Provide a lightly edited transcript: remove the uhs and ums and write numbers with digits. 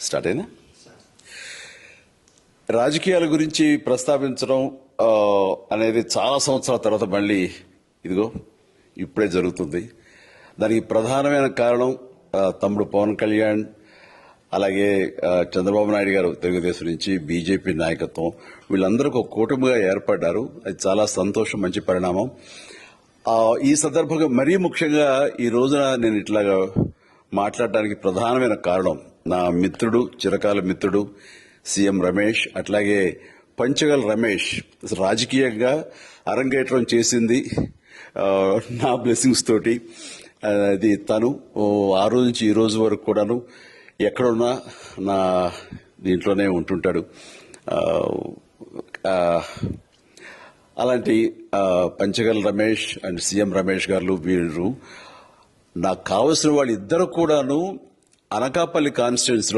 Start అయినా రాజకీయాల గురించి ప్రస్తావించడం అనేది చాలా సంవత్సరాల తర్వాత మళ్ళీ ఇదిగో ఇప్పుడే జరుగుతుంది. దానికి ప్రధానమైన కారణం తమ్ముడు పవన్ కళ్యాణ్, అలాగే చంద్రబాబు నాయుడు గారు తెలుగుదేశం నుంచి, బీజేపీ నాయకత్వం వీళ్ళందరూ ఒక కూటమిగా ఏర్పడ్డారు. అది చాలా సంతోషం, మంచి పరిణామం. ఈ సందర్భంగా మరీ ముఖ్యంగా ఈ రోజున నేను ఇట్లాగా మాట్లాడడానికి ప్రధానమైన కారణం నా మిత్రుడు, చిరకాల మిత్రుడు సీఎం రమేష్, అట్లాగే పంచగల్ రమేష్ రాజకీయంగా అరంగేట్రం చేసింది నా బ్లెస్సింగ్స్ తోటి. అది తను ఆ రోజు నుంచి ఈ రోజు వరకు కూడాను ఎక్కడున్నా నా దీంట్లోనే ఉంటుంటాడు. అలాంటి పంచగల్ రమేష్ అండ్ సీఎం రమేష్ గారు వీళ్ళు నాకు కావలసిన వాళ్ళు ఇద్దరు కూడాను అనకాపల్లి కాన్స్టిట్యున్సీలో